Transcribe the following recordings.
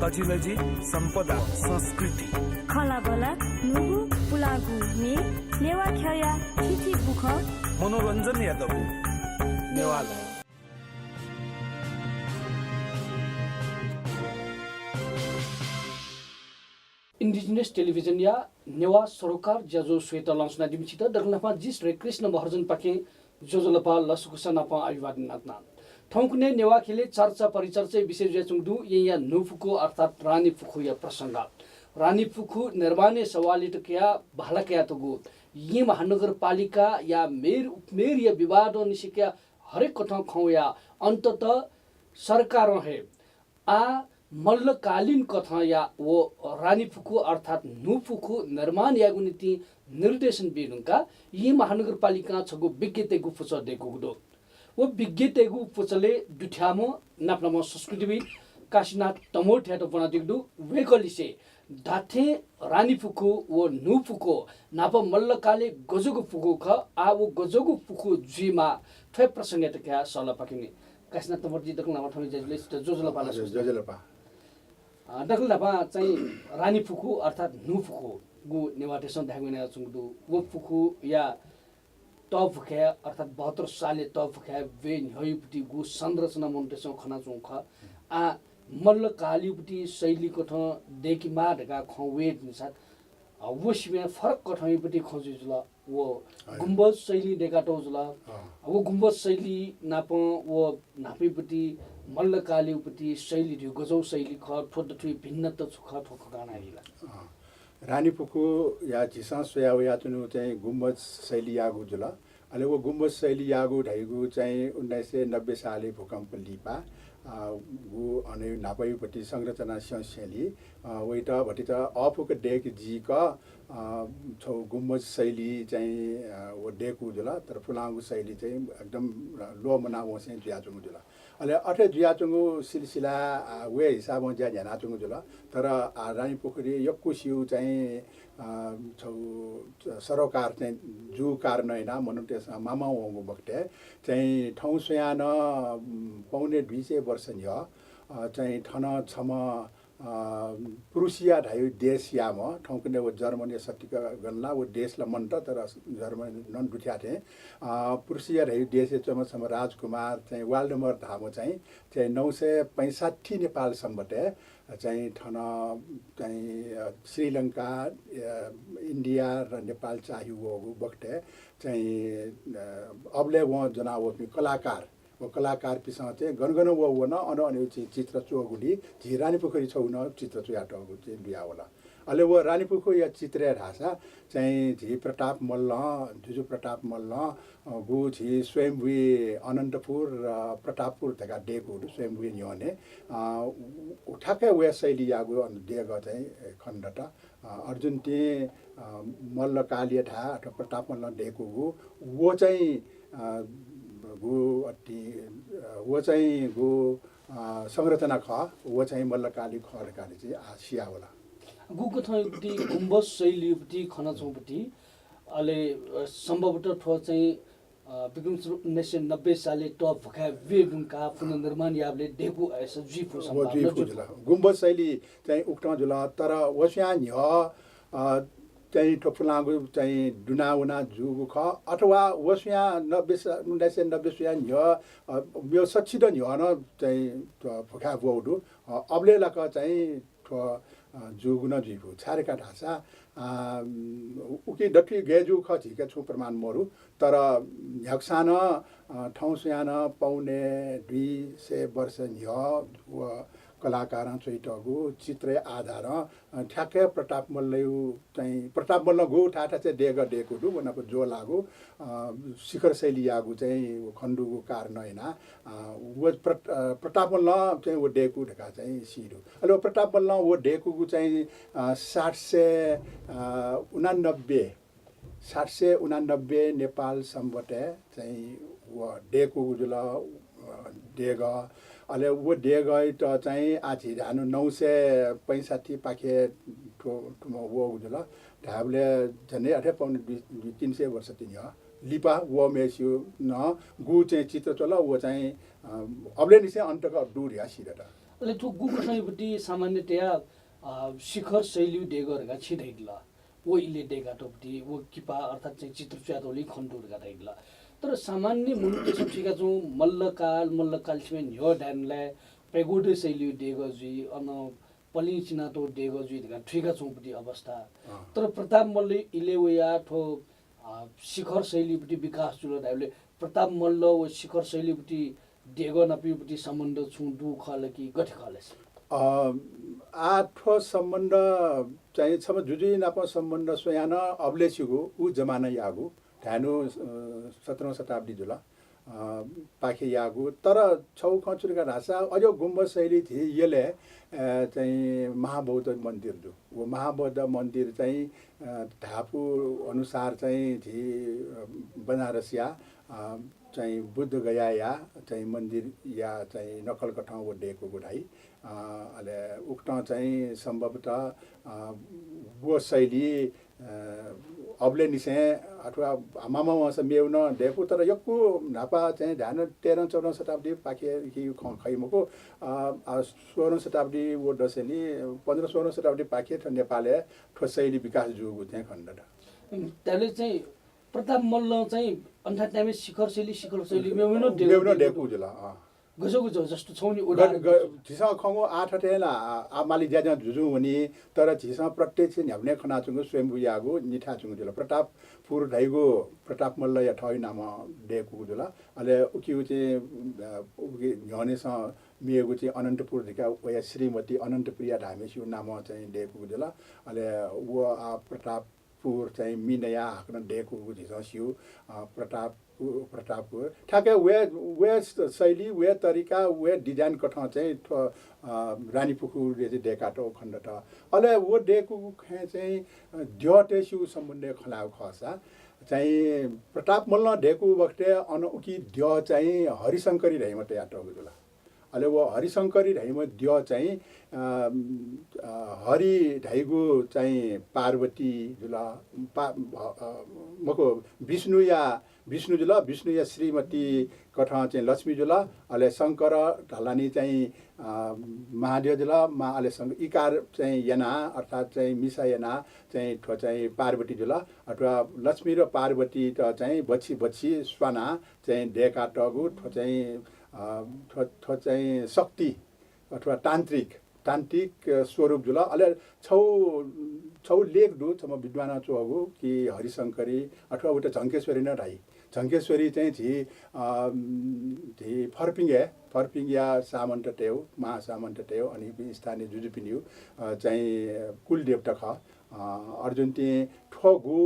तजिलजी सम्पदा संस्कृति खलाबला नुगु पुलागु मे नेवा ख्या थिथि बुख मनोरञ्जन यादव नेवाला इंडिजिनस टेलिभिजन या नेवा सरोकार जजो श्वेता लंसना दिमचिता दगलफा जिस रे कृष्ण महर्जन पाके जोजलपा लसुकुसा नापा अभिवादन नातना ठौकुने नेवा खेले चर्चा परिचर्चा विषय जचुङदु या नुफुको अर्थात रानी फुखु या प्रसंग रानी फुखु निर्माणे सवालिट क्या भालकया तगु ये महानगरपालिका या मेयर उपमेयर या विवाद निसिक्या हरेक कथा खौ या अंततः सरकार है आ मल्लकालीन कथा या वो रानी फुखु अर्थात नुफुखु निर्माण या नीति निर्देशन बेनुका ये महानगरपालिका छगु विज्ञतेगु फुच देखुगदो वो विज्ञतेगु फुचले दुठ्यामो नाप्नाम संस्कृतिविद काशीनाथ तमोर ठ्याटो बना दिगदु वेकलिसे दाथे रानी फुखु वो नुफुको नाप मल्लकाले गजगु फुखु ख आ वो गजगु फुखु जुइमा ठ्य प्रसंग त क्या सला पकिने काशीनाथ तमोर जी दकल नाम ठमै जजले जोजलपा जोजलपा दगलपा चाहिँ रानी फुखु अर्थात नुफुखु गु नेवाटेसन धागुने चुङदु वो फुखु या तफुख्या अर्थात 72 साले तफुख्या वे न्हयुपति गु संरचना मन्टेसन खना चुङ ख आ मल्लकालीपति शैलीको ठ देखि माढका खवेट निसात वसिमे फरक कठैपति खोजिजुल वो गुम्बज शैली देखाटो जुल वो गुम्बज शैली नाप वो नापीपति मल्लकालीपति शैली थियो गजौ शैली ख ठोड ठुइ भिन्नता छुख ठोक गाना हिला रानी फुखु या झिसा सोया या तुनु चाहिँ गुम्बज शैली यागु जुल अहिले वो गुम्बज शैली यागु ढाइगु चाहिँ 1990 साले भूकम्प लिपा गु अनि नापैपट्टि संरचना शैली वैट भटी त अफुक डेक जी क छौ गुम्बज शैली चाहिँ वो डेकु जुल तर फुलांगु शैली चाहिँ एकदम लो मनावो चाहिँ ज्याचुङु जुल अहिले अठे ज्याचुङु सिलसिला वे हिसाबमा ज्या झ्यानाचुङु जुल तर रानी पोखरी यक्कु सिउ चाहिँ छौ सरोकार चाहिँ जु कार नैना मनु त्यसमा मामा वंगु बक्टे चाहिँ ठाउँ सुयान पौने 200 वर्ष नियो चाहिँ ठन छम प्रुसिया ढाइ देश याम ठाउँकुने वो जर्मनी सटिका गन्ला वो देशला मन्ट तर जर्मनी नन दुठ्या थे प्रुसिया ढाइ देश चम सम राजकुमार चाहिँ वाल्डमर धामो चाहिँ 965 नेपाल सम्बटे चाहिँ ठन चाहिँ श्रीलङ्का इन्डिया र नेपाल चाहिँ वो बक्टे चाहिँ अबले व जनावो कलाकार वो कलाकार पिसा चाहिँ गनगन वो न अनि चित्र चोगुली झी रानी पोखरी छौ न चित्र चुयाटो चाहिँ बिया होला अहिले वो रानी पोखरी या चित्र ढासा चाहिँ झी प्रताप मल्ल जुजु प्रताप मल्ल गु झी स्वयंभू अनन्तपुर र प्रतापपुर तका डेको स्वयंभू न्यने ठ्याक्कै वे शैली यागु देग चाहिँ खण्डट अर्जुन टी मल्ल कालिया ढा अथवा प्रताप मल्ल डेको वो चाहिँ गु अति वो चाहिँ गु संरचना ख वो चाहिँ मल्लकाली खडकाली चाहिँ आसिया होला गुको थैपति गुम्बज शैलीपति खना चौपति अहिले सम्भवतः ठो चाहिँ विक्रम 1990 साले टप भका वेगुङका पुनर्निर्माण याबले डेपु एस जीफु सम्भावना गुम्बज शैली चाहिँ उक्टा जुला तर वस्या न्य चाहिँ ठोफुलागु चाहिँ दुनाउना जुगु ख अथवा वस्या 1990 सुया न्य यो सच्चिद न्य न चाहिँ भका वौडु अबले लक चाहिँ ठो जुगुन जिफु छारेका ढासा उकी डफी गेजु ख झिके छु प्रमाण मरु तर झक्सान ठाउँ सुयान पौने 200 वर्ष न्य कलाकार चैटगु चित्र आधार ठ्याक्कै प्रताप मल्ल चाहिँ प्रताप मल्ल गु ठाठा चाहिँ डेग डेको दु वनको जो लागु शिखर शैली यागु चाहिँ खण्डुगु कारण हैना वो प्रताप मल्ल चाहिँ वो डेकु ढका चाहिँ सिरु अहिले प्रताप मल्ल वो डेकुगु चाहिँ 789 नेपाल सम्बटे चाहिँ वो डेकुगु जुल डेग अहिले वो डेग त चाहिँ आछि हानु 965 पाखे वो जुल ढाबले झन्डै 300 वर्ष तिनी लिपा वो मेस्यु न गु चाहिँ चित्र चला वो चाहिँ अबले निसे अन्तको दूर या सिरटा अहिले त्यो गुगठैपट्टि सामान्यतया शिखर शैली डेगरहरूका छिटैला वो इले डेगाटोपट्टि वो किपा अर्थात् चाहिँ चित्रच्यातोली खण्डुहरूका दैला तर सामान्य मुलुक सब छिका छौँ मल्लकाल छिमेन ह्यो ड्यानलाई पेगोडे शैली डेगजी अन पलिचिनातो डेगजी ठिका छौँपट्टि अवस्था तर प्रताप मल्ल इलेवया ठो शिखर शैलीपट्टि विकास जुल ढाइले प्रताप मल्ल व शिखर शैलीपट्टि डेगो नपीपट्टि सम्बन्ध छु दु खल कि गठे खलेस आठो सम्बन्ध चाहिँ छ जुजुई नापा सम्बन्ध स्वयान अब्लेसिगो उ जमाना यागु ढानु 17औं शताब्दी जुल पाखे यागु तर छौ खचुरका भाषा अझ गुम्बद शैली थिए यसले चाहिँ महाबौद्ध मन्दिर जो वो महाबौद्ध मन्दिर चाहिँ ढापु अनुसार चाहिँ थि बनारसिया चाहिँ बुद्ध गया या चाहिँ मन्दिर या चाहिँ नकल कठाउँ वडेको गुढाई अहिले उक्त चाहिँ सम्भवतः वो शैली अब्ले निसे अथवा मामा मेउन डेपु तर यक्कु नापा चाहिँ ध्यान 13-14 शताब्दी पाखे कि खैमको 16औं शताब्दी वो दशैली 15-16 शताब्दी पाखे नेपालले ठो शैली विकास जुगु त्यहाँ खण्ड त्यसले चाहिँ प्रताप मल्ल चाहिँ अन्ठात्यामे शिखर शैली मेउन डेपु जुल गजो जस्तो छौ नि झिसा खङ्गो 8 टेला माली ज्याजा जुजु हुने तर झिसा प्रत्यक्ष न्याउने खनाचुङको स्वयंभू यागो निठा चुङ जुल प्रतापपुर ढाइगो प्रताप मल्ल या ठै नाम डेको जुल अले उकि चाहिँ न्यानेस मिएको चाहिँ अनन्तपुर धिका वया श्रीमती अनन्तप्रिया ढामेसी नाम चाहिँ डेको जुल अले वो प्रतापपुर चाहिँ मिनया हाक्न डेको झिसा सिउ प्रतापपुर ठ्याक्कै वे शैली वे तरिका वे डिजाइन कठा चाहिँ रानी पुखुरले चाहिँ डेकाटो खण्ड त अहिले वो डेको चाहिँ द्यटेसु सम्बन्ध खलाउ खसा चाहिँ प्रताप मल्ल डेको वक्ते अन उकि द्य चाहिँ हरिशङ्करी रहिम तयाटो जुल अहिले वो हरिशङ्करी रहिम द्य चाहिँ हरि ढाइगु चाहिँ पार्वती जुल मको विष्णु जुल विष्णु या श्रीमती कठा चाहिँ लक्ष्मी जुल अहिले शङ्कर ढलानी चाहिँ महादेव जुल अहिले इकार चाहिँ यना अर्थात् चाहिँ मिसा यना चाहिँ ठो चाहिँ पार्वती जुल अथवा लक्ष्मी र पार्वती त चाहिँ बच्ची स्वाना चाहिँ डेका टगु ठो चाहिँ शक्ति अथवा तान्त्रिक स्वरूप जुल अहिले छौ लेख दु छ म विद्वान चोगु कि हरिशङ्करी अथवा उता झङ्केश्वरी न ढाइ झङ्केश्वरी चाहिँ झि फर्पिङ्या सामन्त टेउ महासामन्त टेउ अनि स्थानीय जुजुपिन्यु चाहिँ कुल देवता ख अर्जुन चाहिँ ठगु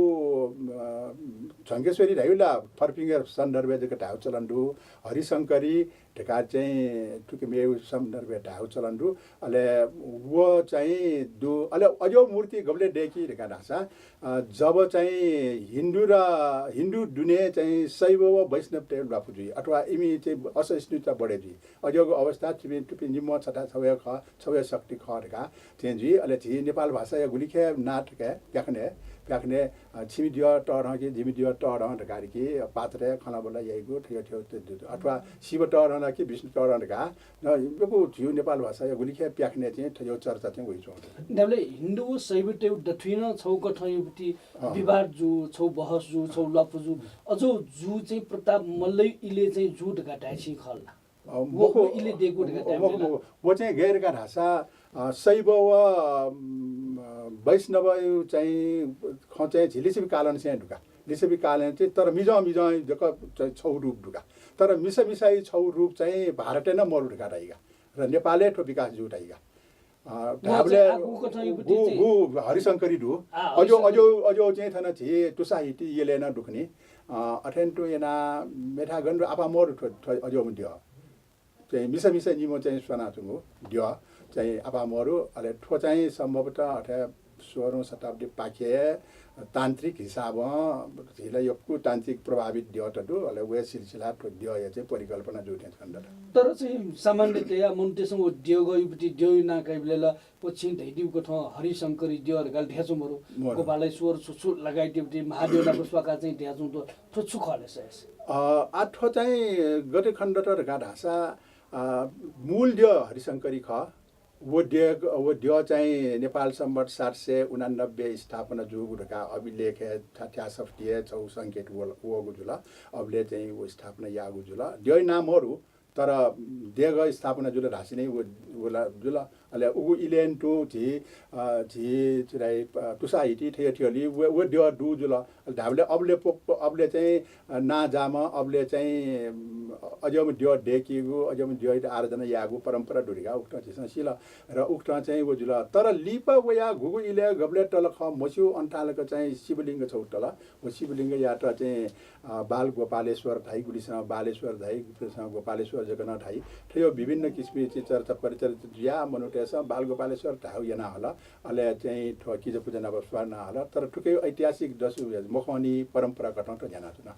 झङ्केश्वरी ढाइला फर्पिङ्या सन्दर्भको ढाउ चलन्दु हरिशङ्करी ढेका चाहिँ टुकेमेउ सन्दर्भ ढाउ चलन्दु अहिले वो चाहिँ दु अहिले अझ मूर्ति गब्ले डेकी ढेका ढासा जब चाहिँ हिन्दू दुने चाहिँ शैव व वैष्णव टेल बापुजी अथवा इमी चाहिँ असहिष्णुता बढेजी अझको अवस्था टुपी निम्म छटा छवय शक्ति खरेका चाहिँ जी अहिले छि नेपाल भाषा या गुलिखे नाटक प्याक्ने छिमिदिया टरह कि झिमिदिया टरह ढकारी कि पात्रे खाना बोला यहीको ठियो अथवा शिव टरह कि विष्णु टरह ढका यो थियो नेपाल भाषा या गुलिखे प्याक्ने चाहिँ ठियो चर्चा चाहिँ होइ छ नेबले हिन्दू शैव टेउ दठिन छौ कठैपट्टि विवाद जु छौ बहस जु छौ लपजु अझो जु चाहिँ प्रताप मल्लै इले चाहिँ जु ढका टाइछि खल वो इले देगु ढका वो चाहिँ गैरका भाषा शैव व वैष्णव चाहिँ खचे झिलिसिबी कालन चाहिँ ढुका लिसिबी कालन चाहिँ तर मिजा जक छौ रूप ढुका तर मिसाई छौ रूप चाहिँ भारतै न मरु ढुका राइगा र नेपालले ठो विकास जुटाइगा ढाबले गु हरिशङ्करी ढु अजो चाहिँ थन छि टुसाहिटी येले न ढुक्ने अठेन्टु एना मेठागन र आपा मरु अजो मुद्य चाहिँ मिसा निमो चाहिँ सोनाचुङो द्य चाहिँ आपा मरु अहिले ठो चाहिँ सम्भवतः 16औं शताब्दी पाखे तान्त्रिक हिसाब हिला यक्कु तान्त्रिक प्रभावित द्यटु अहिले वे सिलसिला द्य चाहिँ परिकल्पना जुटे छन् तर चाहिँ सामान्यतया मन्टेसँग द्य गइपट्टि द्य ना काइबलेला पछि ढैदिउको ठ हरिशङ्करी द्यहरु गाल ढ्याचुमहरु गोपालेश्वर सुसु लगाइदिउटी महादेवना पुष्पका चाहिँ ढ्याचु त छुछु खलेस आठो चाहिँ गते खण्ड र ढासा मूल ड्य हरिशङ्करी ख वो ड्य चाहिँ नेपाल सम्बत 789 स्थापना जुगुढका अभिलेख ठ्यासफ्टिए छौ सङ्केत वो जुल अभिले चाहिँ वो स्थापना यागु जुल ड्य नामहरू तर देग स्थापना जुल राशि नै वो जुल अले उ इलेन टु झी चिराई तुसा हिटी ठेठियली वो ड्य डु जुल ढाबले अबले चाहिँ ना जाम अबले चाहिँ अजम ड्य डेकिगु अजम ड्य आराधना यागु परम्परा ढुरिगा उक्त चाहिँ सिल र उक्त चाहिँ वो जुल तर लिप वया घुगु इले गबले टल ख मस्यु अन्टालको चाहिँ शिवलिङ्ग छौ टल वो शिवलिङ्ग यात्रा चाहिँ बाल गोपालेश्वर धाई गुडीसँग बालेश्वर धाई गोपालेश्वर जगन्नाथ धाई थियो विभिन्न किसिमको चर्चा परिचर्चा या मनुटेस बाल गोपालेश्वर ठाउँ यहाँ होला अले चाहिँ ठकिज पूजा नबस्वा नहोला तर ठुकै ऐतिहासिक दसु मखनी परम्परा कटन त जना छ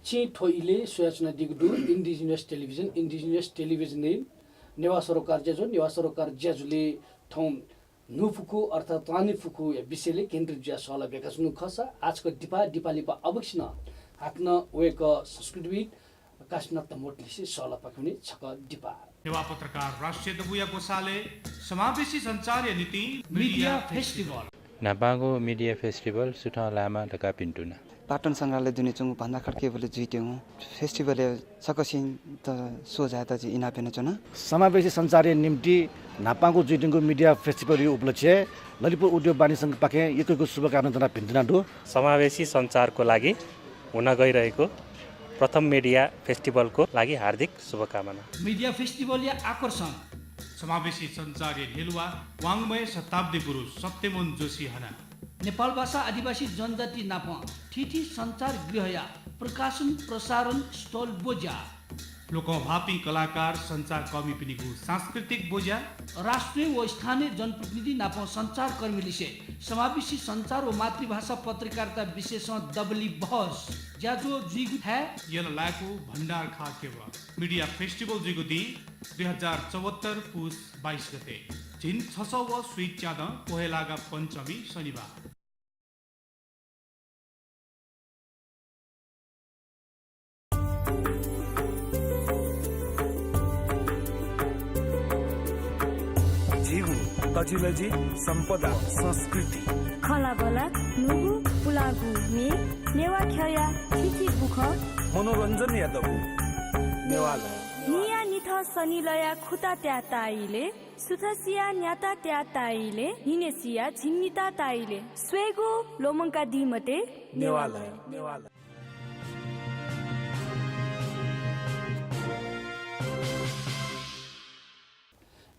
छि ठोइले सोयाचना दिगदु इन्डिजिनियस टेलिभिजन नेवा सरकार ज्याजुले ठाउँ नुफुकु अर्थात् तानी फुकु विषयले केन्द्रित ज्या सला बेकासनु खसा आजको दिपालिपा अवश्य हाक्न वेक संस्कृतविद काशनाथ मोटलिसे सला पकाउने छक दिपा नेवा पत्रकार राष्ट्रिय दबुया गोसाले समावेशी सञ्चार नीति मिडिया फेस्टिभल नापागो मिडिया फेस्टिभल सुठा लामा ढका पिन्टुना पाटन संग्रहालय दुनिचुङ भन्दा खड्केबले जुइट्यौँ फेस्टिभल सकसिन त सोझा त इना पेन छन समावेशी सञ्चार निम्ति नापाको जुइटिङको मिडिया फेस्टिभल उपलक्ष्य ललितपुर उद्योग वाणिज्य सङ्घ पाखे एकैको शुभकामना जना भिन्दिना दु समावेशी सञ्चारको लागि हुन गइरहेको प्रथम मिडिया फेस्टिभलको लागि हार्दिक शुभकामना मिडिया फेस्टिभल या आकर्षण समावेशी सञ्चार हेलुवा वाङ्मय शताब्दी पुरुष सत्यमन जोशी हना नेपाल भाषा आदिवासी जनजाति नापा ठिठी सञ्चार गृहया प्रकाशन प्रसारण स्टल बोजा लोकभापी कलाकार सञ्चार कर्मी पिनिगु सांस्कृतिक बोजा राष्ट्रिय व स्थानीय जनप्रतिनिधि नापा सञ्चार कर्मीलिसे समावेशी सञ्चार व मातृभाषा पत्रकारिता विशेषण दबली बहस ज्याजो जुइगु है यल लाको भण्डार खाकेवा मिडिया फेस्टिभल जुइगु दि 2074 पुस 22 गते जिन 600 व स्वीट च्याद पोहेलागा पञ्चमी शनिबार झिगु तजिलजी सम्पदा संस्कृति खलाबला नुगु पुलागु मे नेवा ख्या थिथि बुख मनोरञ्जन यादव नेवाला निया निथ सनिलया खुता त्या ताइले सुथसिया न्याता त्या ताइले हिनेसिया झिन्निता ताइले स्वेगु लोमङ्का दिमते नेवाला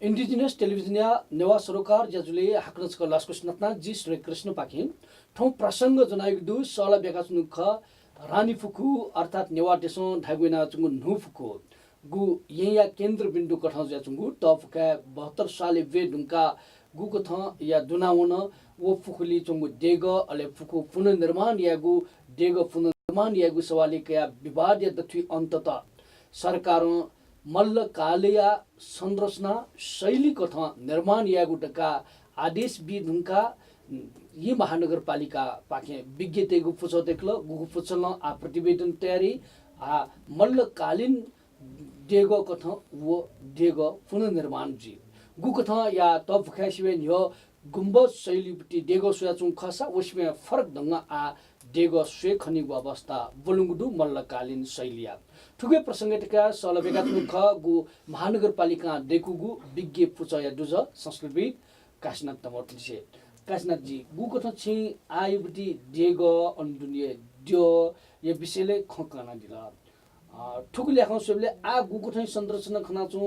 इन्डिजिनियस टेलिभिजन या नेवा सरोकार ज्याजुले हाक्नच लासको स्नतना जी श्री कृष्ण पाखिन ठौ प्रसंग जनाइदु सला बेकासनु ख रानी फुकु अर्थात नेवा देशो ढागुना चुंगु नु फुकु गु या केन्द्र बिन्दु कठाउ ज्या चुंगु तफका 72 साले वे ढुंका गु को थ या दुनाउन वो फुकुली चुंगु देग अले फुकु पुनर्निर्माण या गु देग पुनर्निर्माण या गु सवाली का विवाद या दथि अन्तत सरकार मल्ल कालया संरचना शैली कथा निर्माण यागुटका आदेश बिधुनका यी महानगरपालिका पाखे विज्ञतेगु पुछ देखल गुगु पुछल आ प्रतिवेदन तयारी आ मल्ल कालीन देगो कथा वो देग पुनर्निर्माण जी गु कथा या तब खैसिवे यो गुम्बद शैलीपट्टि देगो सुयाचुङ खसा उसमे फरक ढंग आ देगो स्वे खनिगु अवस्था बोलुङदु मल्लकालीन शैलिया ठुके प्रसंगटका सलबेगात्मक ख गु महानगरपालिका देखुगु विज्ञ पुचया दुज संस्कृतविद काशनाथ तमोटलिसे काशनाथ जी गु कथा छि आयुबटी देगो अन्दुनिए द्यो ये विषयले खकना दिला ठुकुले लेखौ सबले आ गु कथा संरचना खनाचु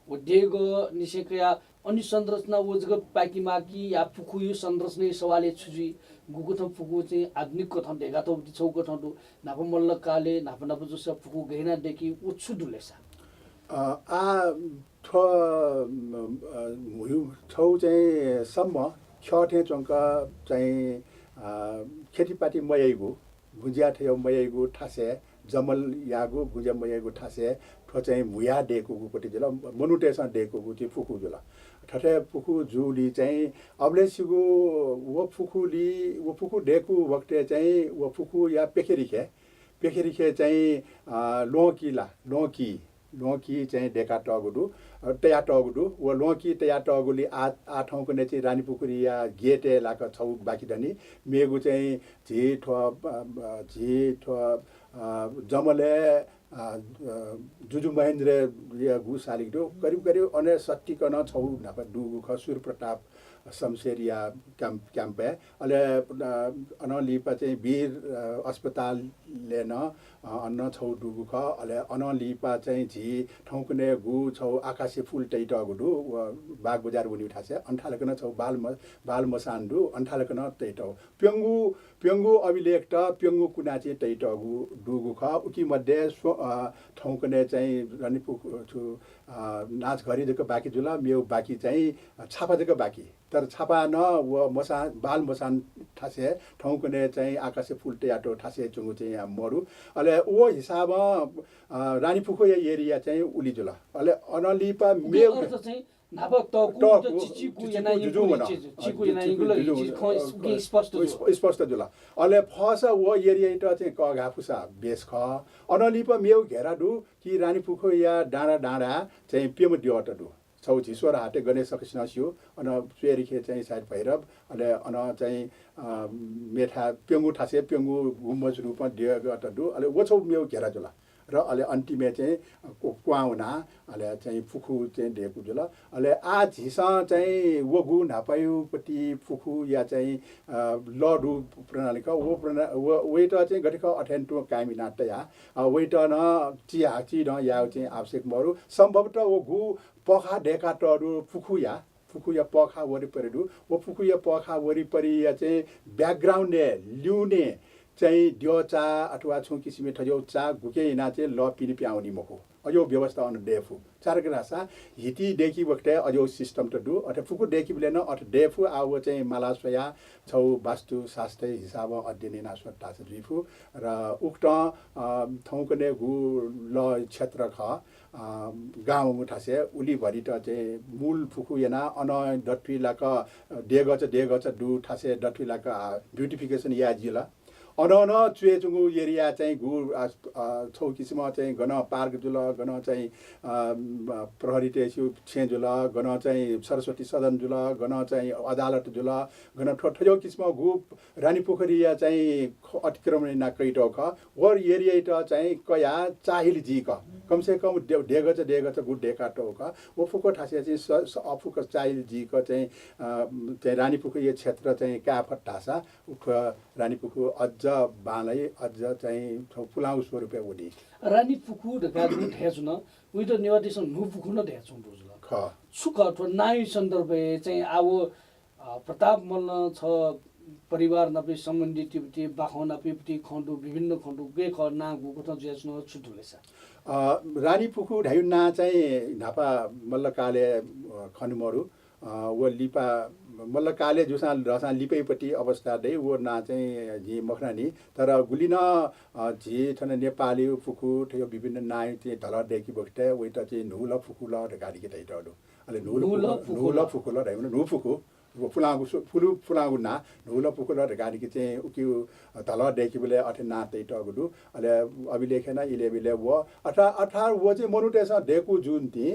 वो देगो निसेकया अनि संरचना वजग पाकी माकी या फुकु यो संरचना सवाले छुजी गुगु थ फुकु चाहिँ आधुनिक कथा देगा त छौ कथा दु नाप मल्ल काले नाप नाप जस फुकु गहिना देखि उछु दुलेसा आ थ मुयु छौ चाहिँ सम्म छठे चंका चाहिँ खेतीपाती मयैगु गुजिया थयो मयैगु ठासे जमल यागु गुजिया मयैगु ठासे ठो चाहिँ मुया डेको गुपटी जला मनुटेसन डेको गुति फुकु जला ठठे फुकु जुली चाहिँ अबलेसिगु वो फुकु डेको वक्ते चाहिँ वो फुकु या पेखेरिखे चाहिँ लोकी लोकी चाहिँ डेका टगुडु तया टगुडु व लोकी तया टगुली आ ठाउँको ने चाहिँ रानीपुखुरी या गेटे लाका छौ बाकी दनी मेगु चाहिँ झिठ जमले जुजु महेन्द्र या गु सालिक करिब अने 70 छौ नापा डुगु ख सूर्य प्रताप शमशेरिया क्याम्पे अहिले अनलिपा चाहिँ वीर अस्पताल लेन अन्न छौ डुगु ख अहिले अनलिपा चाहिँ झी ठाउँकुने गु छौ आकाशे फुल टैट गुडु बाग बजार बुनि उठासे अन्ठालकन छौ बाल मसान्डु अन्ठालकन टैट प्यंगु अभिलेख त प्यंगु कुना चाहिँ टैट डुगु ख उकी मध्ये ठाउँकुने चाहिँ रनिपुख छु नाच घरी जको बाकी जुला मेउ बाकी चाहिँ छापा जको बाकी तर छापा न व मसान बाल मसान ठासे ठाउँकुने चाहिँ आकाशे फुल टयाटो ठासे चुङ्गु चाहिँ मरु अहिले ओ हिसाबमा रानीपुखो एरिया चाहिँ उली जुला अहिले अनलिपा मेउ चाहिँ नापक तको चिचिकु याना चिकु याना इंगुलो स्पष्ट जुला अहिले फस वो एरिया त चाहिँ कगा फुसा बेस ख अनलिपा मेउ घेरा दु कि रानीपुखो या डाँडा चाहिँ पेम दिवट दु छौ झिसोर हाटे गणेश कृष्णस्यु अन सुएरिखे चाहिँ साइड भैरव अनि अन चाहिँ मेठा पेंगु ठासे पेंगु गुम्बज रूपमा दिगट दु अहिले वो छौ मेउ घेरा जुला र अहिले अन्तिमे चाहिँ कुवाउना अहिले चाहिँ फुखु चाहिँ दिएको जुल अहिले आ झिसा चाहिँ वगु नापायुपट्टि फुखु या चाहिँ लडु प्रणालीका वेट चाहिँ गठिक अठेन्टु कामी नाटया वेट न चिया ची न या चाहिँ आवश्यक मरु सम्भवतः वगु पखा ढेका टडु फुखु या पखा वरिपरि दु वो फुखु या पखा वरिपरि या चाहिँ ब्याकग्राउन्ड ने ल्युने चाहिँ ड्योचा अथवा छु किसिमे ठजौ चा गुके इना चाहिँ ल पिनि प्याउनी मको अयो व्यवस्था अन डेफु चारक रासा हिती देखि वक्ते अयो सिस्टम त दु अथ फुकु देखि बिलेन अथ डेफु आव चाहिँ मालासया छौ वास्तु शास्त्र हिसाब अध्ययन नास्वता छ रिफु र उक्त ठाउँकने गु ल क्षेत्र ख गाउँ मुठासे उली भरि त चाहिँ मूल फुकु याना अन डट्विलाक डेगच दु ठासे डट्विलाक ब्युटिफिकेसन या जिला अन चुएचुङ्गु एरिया चाहिँ गु छौ किसिम चाहिँ गन पार्क जुल गन चाहिँ प्रहरी टेस्यु छे जुल गन चाहिँ सरस्वती सदन जुल गन चाहिँ अदालत जुल गन ठठ्यौ किसिम गु रानीपोखरी या चाहिँ अतिक्रमण ना कैटो ख वर एरिया त चाहिँ कया चाहिल जी क कमसे कम डेगच गु डेकाटो ख वो फुको ठासे चाहिँ अफुक चाहिल जी क चाहिँ रानीपोखरी क्षेत्र चाहिँ काफट ठासा उख रानीपोखरी अझ बालै अझ चाहिँ फुलाउ स्वरूपे उडी रानी पुखु ढका दु ठेजुन उइ त नेवादेशन नु पुखु न ठेचुन बुझल ख सुख अथवा नाइ सन्दर्भे चाहिँ आwo प्रताप मल्ल छ परिवार नपे सम्बन्धी टिपटी बाखौना पिपटी खण्डु विभिन्न खण्डु के ख ना गुको त जेस्न छुटुलेसा रानी पुखु ढायुना चाहिँ ढापा मल्लकाले खनुमरु वो लिपा मल्लकाले जुसा रसा लिपैपट्टि अवस्था दे वो ना चाहिँ झी मखनानी तर गुलिन झी छन नेपाली फुकु ठयो विभिन्न नाय चाहिँ धल देखि बक्ते वइ त चाहिँ नुल फुकु ल गाडी के तैटडु अले नुल फुकु ल ढाइम नु फुकु फुलागु ना नुल फुकु ल गाडी के चाहिँ उकि धल देखि बेले अठे ना तैटगु अले अभिलेखना इलेबिले वो अठा वो चाहिँ मनुटेसा देखु जुन्ती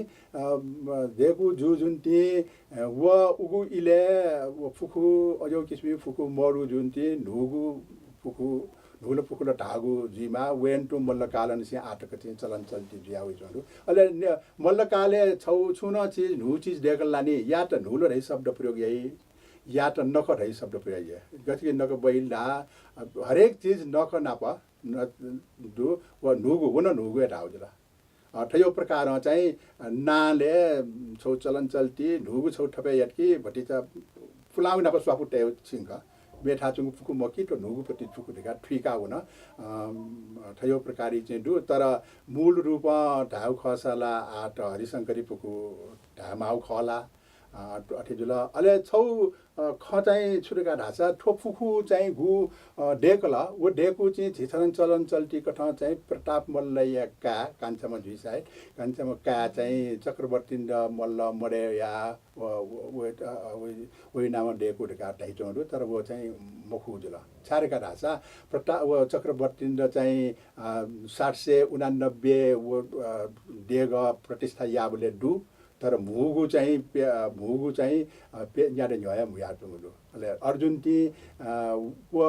वो उगु इले वो फुकु अजो किसिम फुकु मरु जुन्ती नुगु फुकु नुल फुकु ल ढागु जिमा वेन टु मल्लकालन से आटक चाहिँ चलन चल्ती जियाउ जंदु अले मल्लकाले छौ छुन चीज नु चीज देखल लानी या त नुल रही शब्द प्रयोग यही या त नख रही शब्द प्रयोग है गति नख बैला हरेक चीज नख नाप दु व नुगु हुन नुगु ढाउजला ठयो प्रकार चाहिँ नाले छौ चलन चल्ती नुगु छौ ठपे यटकी भटिचा फुलाउ नाप स्वापुटे छिंका बेठा चुङ फुकु मकी त नुगुपट्टि फुकु ढेका ठिका हुन ठयो प्रकारी चाहिँ दु तर मूल रूपमा ढाउ खसला आट हरिशंकरी फुकु ढामाउ खला अठे जुल अले छौ ख चाहिँ छुरेका ढाँचा ठोफुखु चाहिँ गु डेकला वो डेकु चाहिँ झिछरन चलन चल्टी कठ चाहिँ प्रताप मल्लयका कान्छमा झुइसाइ कान्छमा का चाहिँ चक्रवर्ती मल्ल मडे या वही नाम डेकु ढका ढाइचोहरू तर वो चाहिँ मखु जुल छारेका ढाँचा प्रताप वो चक्रवर्ती चाहिँ 789 वो डेग प्रतिष्ठा याबले डु तर मुगु चाहिँ याडे झ्याया मुयाटुङलु अले अर्जुन ती वो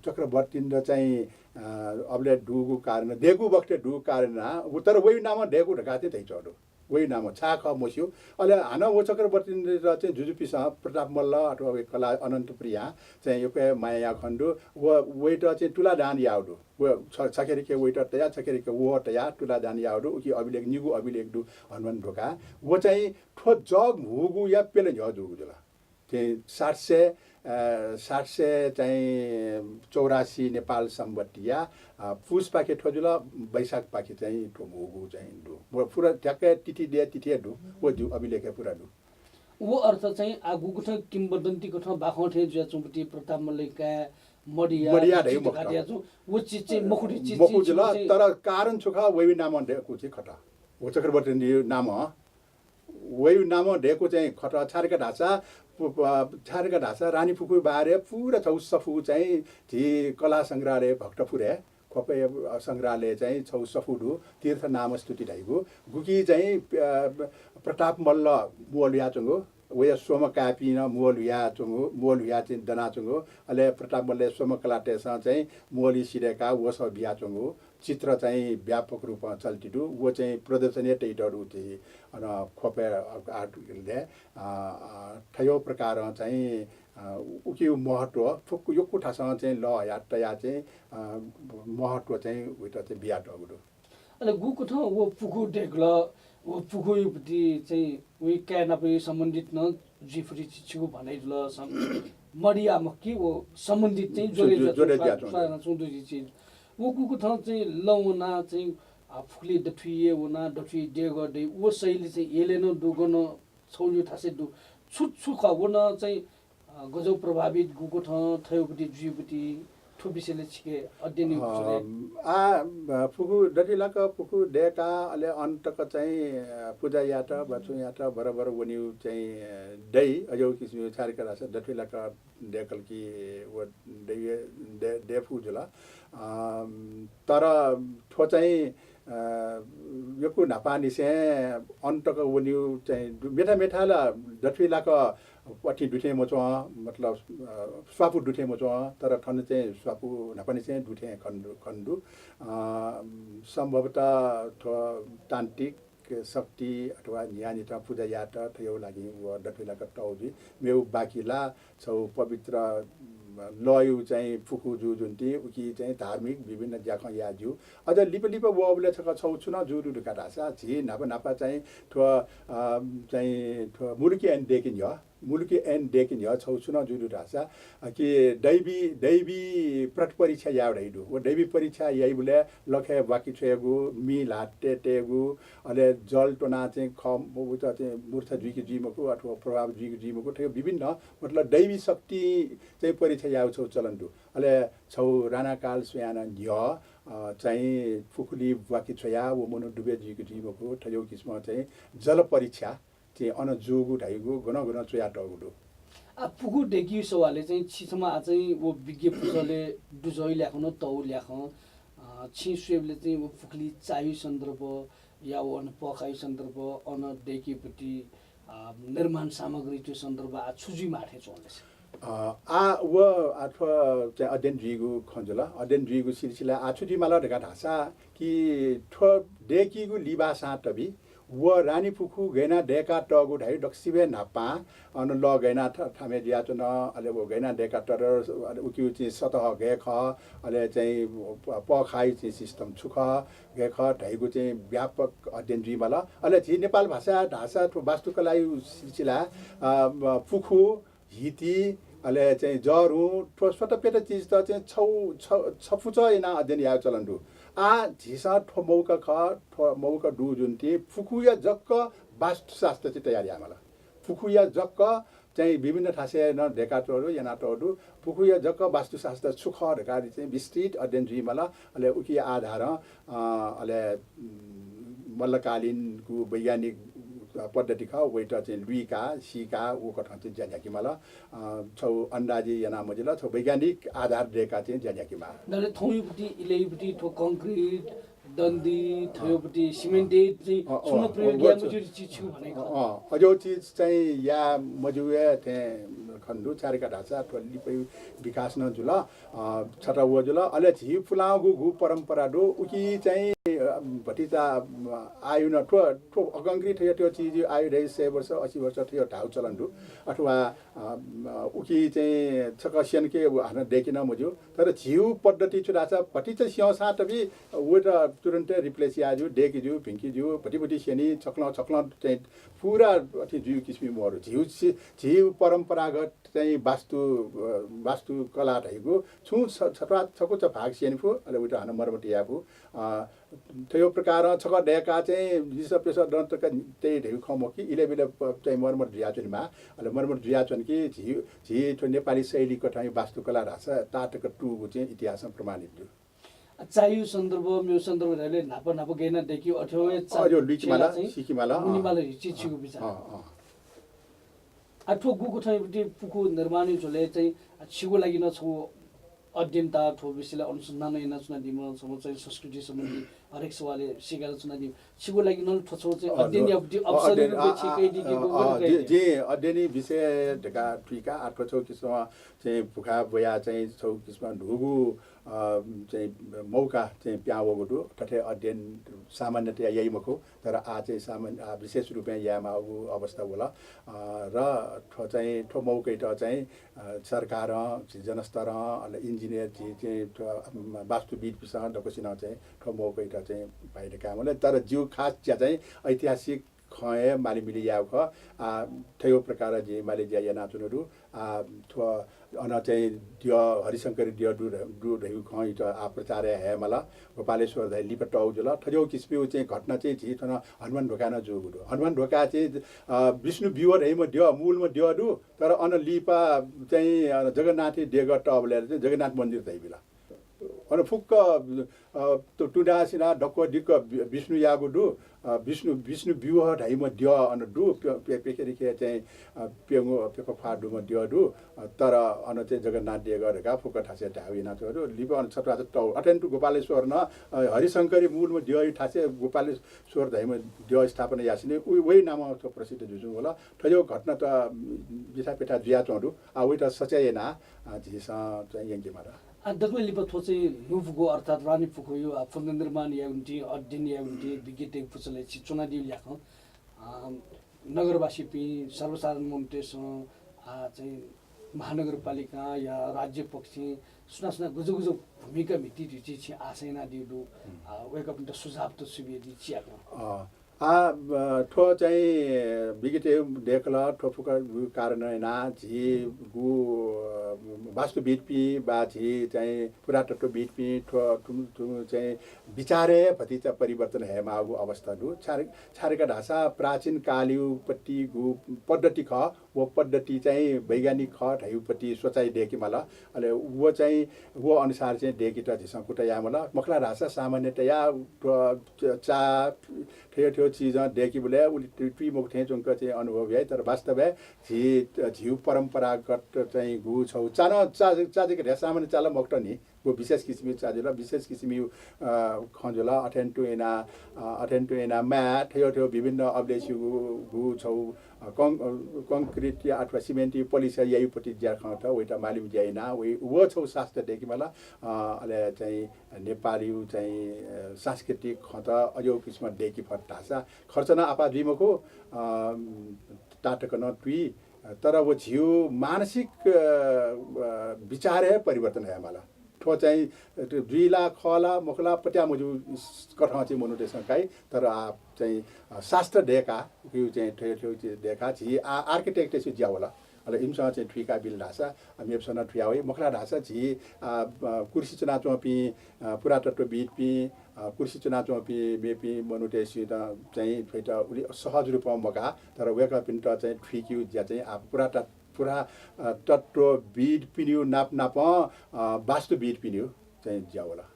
चक्रवर्ती चाहिँ अबले डुगु कारण देगु बक्ते डु कारण उत्तर वही नाम डेगु ढकाते थै चढो वही नाम छाख मोस्यो अले हान वो चक्रवर्ती र चाहिँ जुजुपीसँग प्रताप मल्ल अथवा कला अनन्त प्रिया चाहिँ यो माया खण्डु वही त चाहिँ तुला दान याउडु वो छखेरिके वेटर तया छखेरिके वो तया तुला दान याउडु उकी अभिलेख निगु अभिलेख दु हनुमान ढोका वो चाहिँ ठो जग हुगु या पेले झजुगु जला चाहिँ 700 चाहिँ 84 नेपाल सम्बतिया पुस पाके ठोजुला वैशाख पाके चाहिँ ठोगु चाहिँ दु पुरा ट्याक्कै तिथि दु वो जु अभिलेख पुरा दु वो अर्थ चाहिँ आगुको ठ किम्बदन्ती को ठ बाखौठे ज्या चुम्पटी प्रताप मल्लका मडिया ढै मखटिया छु वो चीज चाहिँ मखुटी चीज मखुजुला तर कारण छुखा वही नाम ढेको चाहिँ खटा वो चक्रवर्ती नाम वही नाम ढेको चाहिँ खटा छारेका ढाँचा रानी फुकु बारे पुरा छौ सफु चाहिँ झी कला संग्रहालय भक्तपुरे खोपे संग्रहालय चाहिँ छौ सफुडु तीर्थ नाम स्तुति ढाइगु गुकी चाहिँ प्रताप मल्ल मुअलिया चंगो वया सोम कापिन मुअलिया चंगो मुअलिया चाहिँ दना चंगो अले प्रताप मल्ल सोम कलाटेसँग चाहिँ मुअली सिरेका वस बिया चंगो चित्र चाहिँ व्यापक रूपमा चल्टिडु वो चाहिँ प्रदर्शनीय टेटरु चाहिँ अन खोपे आर्टले ठयो प्रकार चाहिँ उकी महत्व फुक्कु यो कुठासँग चाहिँ ल या तया चाहिँ महत्व चाहिँ उता चाहिँ बिया टगुडु अले गुको ठ वो पुखु डेग्ल वो पुखु युपति चाहिँ वे क्यानापे सम्बन्धित न जिफरी चिछु भनाइल मडिया मक्की वो सम्बन्धित चाहिँ जोरे चीज वो कुको ठ चाहिँ लौना चाहिँ फुक्ली दठुए वना दठुए डेग दे वो शैली चाहिँ एलेन दुगन छौल्यो थासे दु छुक वना चाहिँ गजौ प्रभावित गुको ठ थयोपति जुपति ठुबिसेले छिके अध्ययन फुकु डटिलाक फुकु डेका अले अन्तक चाहिँ पूजा यात बचु यात बराबर वनिउ चाहिँ दई अजौ किसिम छारेका रास डटिलाक डेकल कि व डेफु जुला तर ठो चाहिँ यकु नापानी से अन्तक वनिउ चाहिँ मेठा डटिलाक पट्टी दुठे मोचो मतलब स्वापु दुठे मोचो तर ठन चाहिँ स्वापु नपनि चाहिँ दुठे खण्डु सम्भवतः तान्त्रिक शक्ति अथवा ज्ञानिता पूजा यात थियो लागि व डठुलाका टौजी मेउ बाकीला छौ पवित्र लयु चाहिँ फुकु जुन्ती उकी चाहिँ धार्मिक विभिन्न ज्याख याजु अझ लिप वबले छक छौ छुन जुरु ढुका ढासा झि नापा चाहिँ ठो चाहिँ ठो मुर्की एन्ड देखिन मुलुकी एन देखिन छौ छुन जुरु ढासा कि दैवी प्रट परीक्षा याडैडु वो दैवी परीक्षा यही बोले लखे बाकी छेगु मी लाटे टेगु अले जल टोना चाहिँ खम उता चाहिँ मूर्छ जुइकी जीमको अथवा प्रभाव जुइकी जीमको थियो विभिन्न मतलब दैवी शक्ति चाहिँ परीक्षा याउ छौ चलन्दु अले छौ राणाकाल सुयाना चाहिँ फुकुली बाकी छया वो मनो डुबे जुइकी जीमको थियो किस्म चाहिँ जल परीक्षा चाहिँ अन जोगु ढाइगु गन चोया टगुडु आ पुगु डेगी सवाले चाहिँ छिसमा चाहिँ वो विज्ञ पुजले दुजै ल्याखन तौ ल्याख छि स्वेबले चाहिँ वो फुकली चाहि सन्दर्भ या वो अन पकाइ सन्दर्भ अन डेकीपट्टि निर्माण सामग्री त्यो सन्दर्भ आ छुजी माठे चोले व अथवा चाहिँ अध्ययन जिगु खञ्जला अध्ययन जिगु सिलसिला आछुजी माला ढका ढासा कि ठो डेकीगु लिबासा तबी वो रानी फुकु गैना डेका टगु ढाइ डक्सिबे नापा अन ल गैना थामे दिया न अले वो गैना डेका टर उकि चाहिँ सतह गेख अले चाहिँ पखाइ चाहिँ सिस्टम छुख गेख ढाइगु चाहिँ व्यापक अध्ययन जिमाला अले झि नेपाल भाषा ढाँचा वास्तुकला सिलसिला फुकु हिती अले चाहिँ जरु स्वतपेट चीज त चाहिँ छफुच इना अध्ययन या चलन्दु आ झिसा ठोमौका ख ठोमौका डु जुन्ती फुकुया जक्क वास्तुशास्त्र चाहिँ तयारी आमाला फुकुया जक्क चाहिँ विभिन्न ठासे न ढेकाटोहरू यानाटोहरू फुकुया जक्क वास्तुशास्त्र सुख ढेकारी चाहिँ विस्तृत अध्ययन जुइमला अले उकी आधार अले मल्लकालीनको वैज्ञानिक पद्धति ख वेटा चाहिँ लुइका सिका ऊ कथा चाहिँ ज्याझ्याकीमाला छौ अन्दाजी याना मजिला छौ वैज्ञानिक आधार दिएका चाहिँ ज्याझ्याकीमा नले थौपट्टि इलेपट्टि ठो कङ्क्रिट दन्दी थयोपट्टि सिमेन्टेड चाहिँ सुन प्रयोग या मजुरी चिज छु भनेको अझौ चिज चाहिँ या मजुए त्यहाँ खण्डु चारेका ढाँचा लिपै विकास न जुल छटा व जुल अले झि फुलागु घु परम्परा दो उकी चाहिँ भटिता आयु न ठो अकङ्क्रिट थियो चिज आयु ढै 100 वर्ष 80 वर्ष थियो ढाउ चलन दु अथवा उकी चाहिँ छकसियन के हान देखिन मजु तर झिउ पद्धति छु ढाँचा भटि चाहिँ सिंह साट भी वेट तुरन्तै रिप्लेस याजु डेकिजु भिङ्किजु भटिभटी सेनी छक्ल चाहिँ पुरा अथि जुयु किसिमहरु झिउ परम्परागत चाहिँ वास्तु कला ढैगु छु छटवा छको छ भाग सेनिफु अले उटा हान मर्मटी याफु त्यो प्रकार छक डेका चाहिँ जिस पेसा दन्तका त्यही ढेउ खमकी इलेबिले चाहिँ मर्मर जियाचनमा अले मर्मर जियाचन कि झि नेपाली शैलीको चाहिँ वास्तुकला राछ ताटक टुगु चाहिँ इतिहासमा प्रमाणित चायु सन्दर्भ मेरो सन्दर्भले नाप गेना देखियो अथवा अजो लिचमाला सिकिमाला मुनिमाला चिचिको विचार आठो गुको ठाउँपट्टि पुको निर्माण झोले चाहिँ छिगो लागि नछौ अध्ययनता ठो विषयलाई अनुसन्धान ऐना चुना दिम चाहिँ संस्कृति सम्बन्धी हरेक सवालले सिकाएर चुना दिम छिगो लागि न ठोछौ चाहिँ अध्ययन यापट्टि अवसर बेचिकै दिएको जे अध्ययनी विषय ढका ट्रिका आठो छौ किसमा चाहिँ भुखा बया चाहिँ छौ किसमा ढुगु चाहिँ मौका चाहिँ प्यावगुडु तथे अध्ययन सामान्यतया यही मखो तर आ चाहिँ सामान्य विशेष रूपमा यामा अवस्था होला र ठो चाहिँ ठो मौकै त चाहिँ सरकार जनस्तर अले इन्जिनियर चाहिँ वास्तुविद पिसँग डकोसिना चाहिँ ठो मौकै त चाहिँ बाहिर काम होला तर जिउ खास चाहिँ ऐतिहासिक खए माली मिली याव ख थयो प्रकार जे माली ज्या या नाचुनहरु थो अन चाहिँ दियो हरिशंकर दियो दु ढेउ खइ त आ प्रचार हे मला गोपालेश्वर दै लिपट औजुल थजौ किस्पिउ चाहिँ घटना चाहिँ छि थन हनुमान ढोका न जोगुडु हनुमान ढोका चाहिँ विष्णु बिवर हेम दियो मूलमा दियो दु तर अन लिपा चाहिँ जगन्नाथी देग टबले चाहिँ जगन्नाथ मन्दिर दै बिला अन फुक्क टुडासिना डक्क डिक्क विष्णु यागुडु विष्णु विवाह ढाइमा दियो अन डु पेकेरिके चाहिँ पेगो पेको फाडुमा दियो दु तर अन चाहिँ जगन्नाथ दिए गरेका फुक्क ठासे ढाविना थियो लिप अन छटवा टौ अटेन्टु गोपालेश्वर न हरिशंकरी मूलमा दियो ठासे गोपालेश्वर ढाइमा दियो स्थापना यासिने उही नाम प्रसिद्ध जुजु होला थयो घटना त बिसापेटा जियाचहरु आ उही त सच्याएना झिसा चाहिँ यंगे मारा दक्ले लिप थो चाहिँ नुफुको अर्थात रानी फुको यो फुङ्ग निर्माण या उन्टी अध्ययन या उन्टी विज्ञते फुसले चुना दिउ ल्याख नगरवासी पि सर्वसाधारण मन्टेस चाहिँ महानगरपालिका या राज्य पक्ष सुना गुजु भूमिका भित्ति दिछि छि आशैना दिउ वेक अप सुझाव त सुविधि छिया ठो चाहिँ बिगिटे देखला ठोफुका कारण ना झी गु वास्तुविद पि बा झी चाहिँ पुरातत्वविद पि ठो चाहिँ विचारे भति चाहिँ परिवर्तन हेमा अवस्था दु छारेका ढाँचा प्राचीन कालिउपट्टि गु पद्धति ख वो पद्धति चाहिँ वैज्ञानिक ख ढाइउपट्टि सोचाइ देकी मला अले वो चाहिँ वो अनुसार चाहिँ देकी त झिसा कुटया मला मखला ढाँचा सामान्यतया चा ठेठो चीज देखि बोले उली ट्वी मुख थे जुनका चाहिँ अनुभव है तर वास्तव है झिउ परम्परागत चाहिँ गु छौ चाजेको ढे सामान्य चाला मक्टनी वो विशेष किसिम चाजेला विशेष किसिम खंजला अटेन्टु एना मा ठेठो विभिन्न अब्लेसी गु छौ कंक्रीट या अथवा सिमेन्टी पोलिस यहीपट्टि ज्या खत वेटा मालिम ज्याइना वो छौ शास्त्र देखि मला अले चाहिँ नेपाली चाहिँ सांस्कृतिक खत अजो किसिम देखि फटासा खर्चना आपा दिमको टाटकन ट्वी तर वो झिउ मानसिक विचार परिवर्तन है मला ठो चाहिँ दुईला खला मुखला पट्या मजु कठा चाहिँ मोनोटेसन काई तर आप चाहिँ शास्त्र देखा यो चाहिँ ठेठो देखा छि आर्किटेक्ट चाहिँ ज्या होला अले इमसँग चाहिँ ठिका बिल ढासा मेपसँग ठियावे मखला ढासा छि कुर्सी चना चोपी पुरातत्वविद पि कुर्सी चुनाव चौपी मेपी मनुटेसित चाहिँ फेट उनी सहज रूपमा मगा तर वेका पिन्ट चाहिँ ठिक्यु ज्या चाहिँ पुरा तत्व बिड पिन्यु नाप वास्तु बिड पिन्यु चाहिँ ज्या होला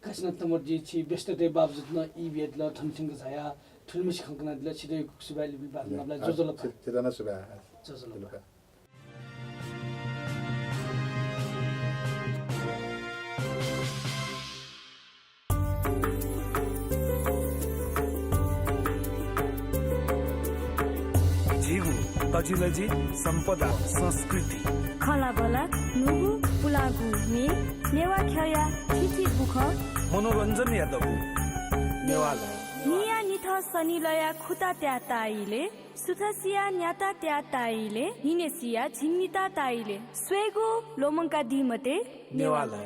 कासिना तमर्जी छि व्यस्तते बावजुद न ई वेदला ठनसिंग छाया ठुलमिस खंकना दिला छिदै सुबाइले बिबाद नबला जोजोल चेतना सुबा जोजोल झिगु तजिलजी सम्पदा संस्कृति खलाबला नुगु पुलागु मे नेवा ख्या थिथि बुख मनोरञ्जन यादव नेवाला निया निथ सनिलया खुता त्या ताइले सुथसिया न्याता त्या ताइले हिनेसिया झिन्निता ताइले स्वेगो लोमंका दिमते नेवाला